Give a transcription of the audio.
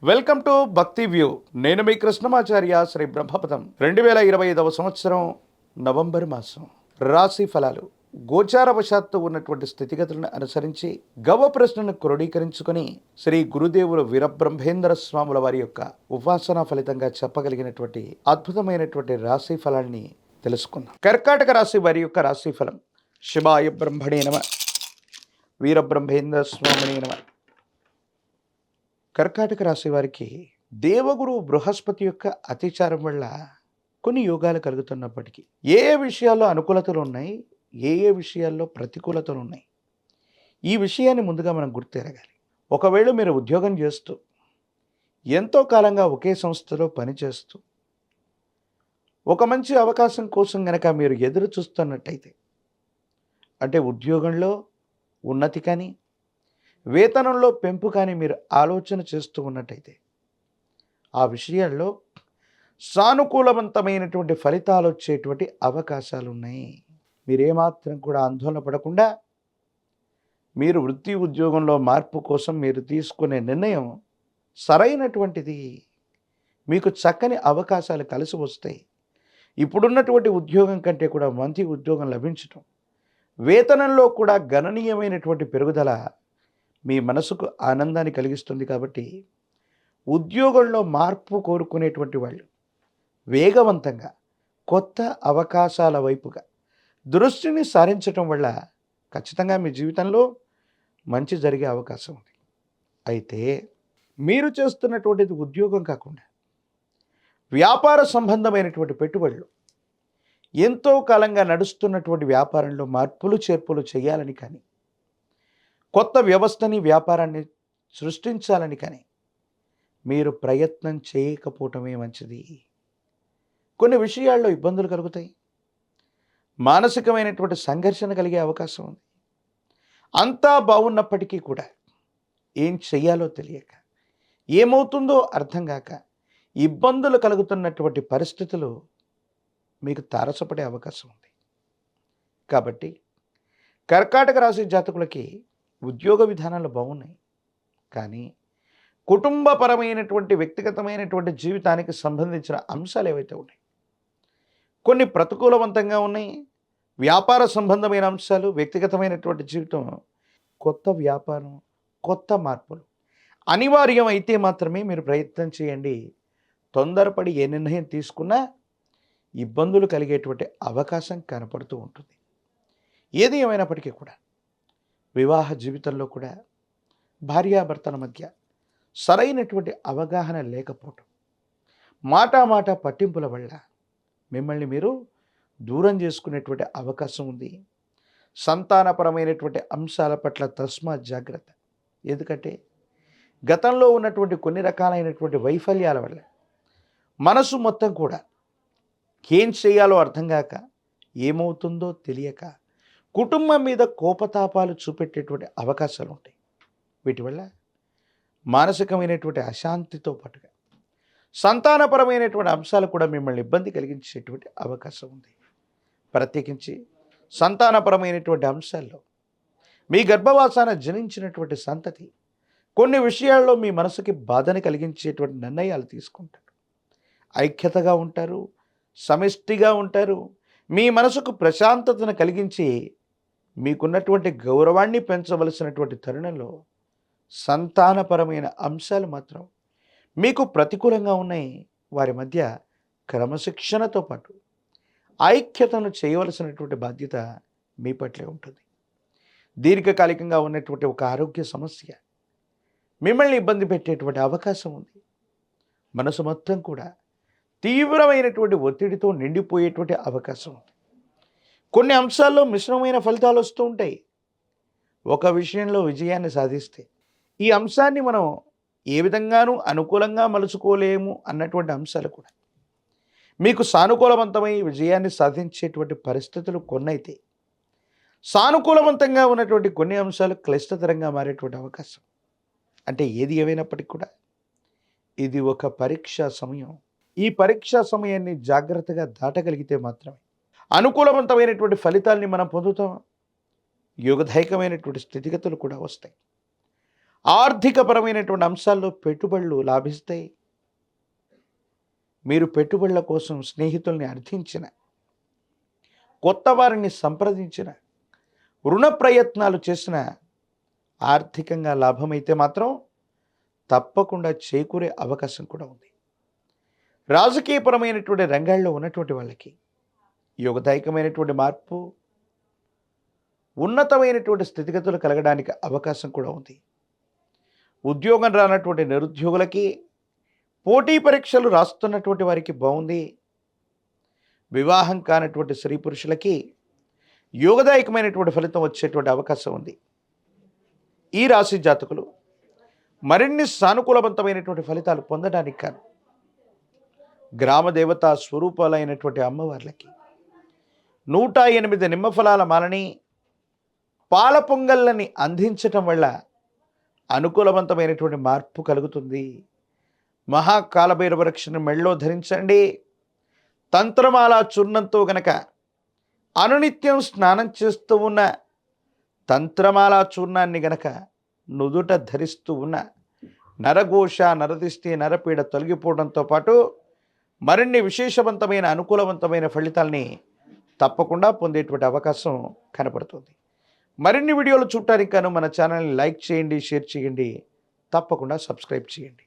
Welcome to భక్తి view. నేను మీ కృష్ణమాచార్య. శ్రీ బ్రహ్మపదం 2025 సంవత్సరం నవంబర్ మాసం రాశి ఫలాలు గోచారవశాత్తు ఉన్నటువంటి స్థితిగతులను అనుసరించి గవ ప్రశ్నను క్రోడీకరించుకొని శ్రీ గురుదేవులు వీరబ్రహ్మేంద్ర స్వాముల వారి యొక్క ఉపాసన ఫలితంగా చెప్పగలిగినటువంటి అద్భుతమైనటువంటి రాశి ఫలాన్ని తెలుసుకుందాం. కర్కాటక రాశి వారి యొక్క రాశి ఫలం. శివాయ బ్రహ్మణే నమ, వీరబ్రహ్మేంద్ర స్వామినే నమ. కర్కాటక రాశి వారికి దేవగురు బృహస్పతి యొక్క అతిచారం వల్ల కొన్ని యోగాలు కలుగుతున్నప్పటికీ ఏ విషయాల్లో అనుకూలతలు ఉన్నాయి, ఏ విషయాల్లో ప్రతికూలతలు ఉన్నాయి, ఈ విషయాన్ని ముందుగా మనం గుర్తెరగాలి. ఒకవేళ మీరు ఉద్యోగం చేస్తూ ఎంతో కాలంగా ఒకే సంస్థలో పనిచేస్తూ ఒక మంచి అవకాశం కోసం గనక మీరు ఎదురు చూస్తున్నట్టయితే, అంటే ఉద్యోగంలో ఉన్నతి కానీ వేతనంలో పెంపు కానీ మీరు ఆలోచన చేస్తూ ఉన్నట్టయితే, ఆ విషయాల్లో సానుకూలవంతమైనటువంటి ఫలితాలు వచ్చేటువంటి అవకాశాలు ఉన్నాయి. మీరేమాత్రం కూడా ఆందోళన పడకుండా మీరు వృత్తి ఉద్యోగంలో మార్పు కోసం మీరు తీసుకునే నిర్ణయం సరైనటువంటిది. మీకు చక్కని అవకాశాలు కలిసి వస్తాయి. ఇప్పుడున్నటువంటి ఉద్యోగం కంటే కూడా మంచి ఉద్యోగం లభించటం, వేతనంలో కూడా గణనీయమైనటువంటి పెరుగుదల మీ మనసుకు ఆనందాన్ని కలిగిస్తుంది. కాబట్టి ఉద్యోగంలో మార్పు కోరుకునేటువంటి వాళ్ళు వేగవంతంగా కొత్త అవకాశాల వైపుగా దృష్టిని సారించటం వల్ల ఖచ్చితంగా మీ జీవితంలో మంచి జరిగే అవకాశం ఉంది. అయితే మీరు చేస్తున్నటువంటిది ఉద్యోగం కాకుండా వ్యాపార సంబంధమైనటువంటి పెట్టుబడులు, ఎంతో కాలంగా నడుస్తున్నటువంటి వ్యాపారంలో మార్పులు చేర్పులు చేయాలని కానీ, కొత్త వ్యవస్థని వ్యాపారాన్ని సృష్టించాలని కానీ మీరు ప్రయత్నం చేయకపోవటమే మంచిది. కొన్ని విషయాల్లో ఇబ్బందులు కలుగుతాయి, మానసికమైనటువంటి సంఘర్షణ కలిగే అవకాశం ఉంది. అంతా బాగున్నప్పటికీ కూడా ఏం చెయ్యాలో తెలియక, ఏమవుతుందో అర్థం కాక ఇబ్బందులు కలుగుతున్నటువంటి పరిస్థితులు మీకు తారసపడే అవకాశం ఉంది. కాబట్టి కర్కాటక రాశి జాతకులకి ఉద్యోగ విధానాలు బాగున్నాయి, కానీ కుటుంబపరమైనటువంటి వ్యక్తిగతమైనటువంటి జీవితానికి సంబంధించిన అంశాలు ఏవైతే ఉన్నాయి కొన్ని ప్రతికూలవంతంగా ఉన్నాయి. వ్యాపార సంబంధమైన అంశాలు, వ్యక్తిగతమైనటువంటి జీవితం, కొత్త వ్యాపారం, కొత్త మార్పులు అనివార్యం అయితే మాత్రమే మీరు ప్రయత్నం చేయండి. తొందరపడి ఏ నిర్ణయం తీసుకున్నా ఇబ్బందులు కలిగేటువంటి అవకాశం కనపడుతూ ఉంటుంది. ఏది ఏమైనప్పటికీ కూడా వివాహ జీవితంలో కూడా భార్యాభర్తల మధ్య సరైనటువంటి అవగాహన లేకపోవటం, మాట పట్టింపుల వల్ల మిమ్మల్ని మీరు దూరం చేసుకునేటువంటి అవకాశం ఉంది. సంతానపరమైనటువంటి అంశాల పట్ల తస్మాత్ జాగ్రత్త. ఎందుకంటే గతంలో ఉన్నటువంటి కొన్ని రకాలైనటువంటి వైఫల్యాల వల్ల మనసు మొత్తం కూడా ఏం చేయాలో అర్థం కాక, ఏమవుతుందో తెలియక కుటుంబం మీద కోపతాపాలు చూపెట్టేటువంటి అవకాశాలు ఉంటాయి. వీటి వల్ల మానసికమైనటువంటి అశాంతితో పాటుగా సంతానపరమైనటువంటి అంశాలు కూడా మిమ్మల్ని ఇబ్బంది కలిగించేటువంటి అవకాశం ఉంది. ప్రత్యేకించి సంతానపరమైనటువంటి అంశాల్లో మీ గర్భవాసాన జనించినటువంటి సంతతి కొన్ని విషయాల్లో మీ మనసుకి బాధని కలిగించేటువంటి నిర్ణయాలు తీసుకుంటారు. ఐక్యతగా ఉంటారు, సమిష్టిగా ఉంటారు. మీ మనసుకు ప్రశాంతతను కలిగించి మీకున్నటువంటి గౌరవాన్ని పెంచవలసినటువంటి తరుణంలో సంతానపరమైన అంశాలు మాత్రం మీకు ప్రతికూలంగా ఉన్నాయి. వారి మధ్య క్రమశిక్షణతో పాటు ఐక్యతను చేయవలసినటువంటి బాధ్యత మీ పట్లే ఉంటుంది. దీర్ఘకాలికంగా ఉన్నటువంటి ఒక ఆరోగ్య సమస్య మిమ్మల్ని ఇబ్బంది పెట్టేటువంటి అవకాశం ఉంది. మనసు మొత్తం కూడా తీవ్రమైనటువంటి ఒత్తిడితో నిండిపోయేటువంటి అవకాశం ఉంది. కొన్ని అంశాల్లో మిశ్రమమైన ఫలితాలు వస్తూ ఉంటాయి. ఒక విషయంలో విజయాన్ని సాధిస్తే ఈ అంశాన్ని మనం ఏ విధంగానూ అనుకూలంగా మలుచుకోలేము అన్నటువంటి అంశాలు కూడా మీకు సానుకూలవంతమై విజయాన్ని సాధించేటువంటి పరిస్థితులు కొన్నైతే, సానుకూలవంతంగా ఉన్నటువంటి కొన్ని అంశాలు క్లిష్టతరంగా మారేటువంటి అవకాశం. అంటే ఏది ఏమైనప్పటికీ కూడా ఇది ఒక పరీక్షా సమయం. ఈ పరీక్షా సమయాన్ని జాగ్రత్తగా దాటగలిగితే మాత్రమే అనుకూలవంతమైనటువంటి ఫలితాల్ని మనం పొందుతాం. యోగదాయకమైనటువంటి స్థితిగతులు కూడా వస్తాయి. ఆర్థికపరమైనటువంటి అంశాల్లో పెట్టుబడులు లాభిస్తాయి. మీరు పెట్టుబడుల కోసం స్నేహితుల్ని అర్థించిన, కొత్త వారిని సంప్రదించిన, రుణ ప్రయత్నాలు చేసిన ఆర్థికంగా లాభమైతే మాత్రం తప్పకుండా చేకూరే అవకాశం కూడా ఉంది. రాజకీయపరమైనటువంటి రంగాల్లో ఉన్నటువంటి వాళ్ళకి యోగదాయకమైనటువంటి మార్పు, ఉన్నతమైనటువంటి స్థితిగతులు కలగడానికి అవకాశం కూడా ఉంది. ఉద్యోగం రానటువంటి నిరుద్యోగులకి, పోటీ పరీక్షలు రాస్తున్నటువంటి వారికి బాగుంది. వివాహం కానటువంటి స్త్రీ పురుషులకి యోగదాయకమైనటువంటి ఫలితం వచ్చేటువంటి అవకాశం ఉంది. ఈ రాశి జాతకులు మరిన్ని సానుకూలవంతమైనటువంటి ఫలితాలు పొందడానికి కాను గ్రామ దేవతా స్వరూపాలైనటువంటి అమ్మవార్లకి 108 నిమ్మఫలాల మాలని, పాల పొంగళ్ళని అందించటం వల్ల అనుకూలవంతమైనటువంటి మార్పు కలుగుతుంది. మహాకాలభైరవ రక్షణ మెళ్ళో ధరించండి. తంత్రమాల చూర్ణంతో గనక అనునిత్యం స్నానం చేస్తూ ఉన్న తంత్రమాల చూర్ణాన్ని గనక నుదుట ధరిస్తూ ఉన్న నరఘోష, నరదిష్టి, నరపీడ తొలగిపోవడంతో పాటు మరిన్ని విశేషవంతమైన అనుకూలవంతమైన ఫలితాల్ని తప్పకుండా పొందేటువంటి అవకాశం కనపడుతుంది. మరిన్ని వీడియోలు చూడటానికి గాను మన ఛానల్ని లైక్ చేయండి, షేర్ చేయండి, తప్పకుండా సబ్స్క్రైబ్ చేయండి.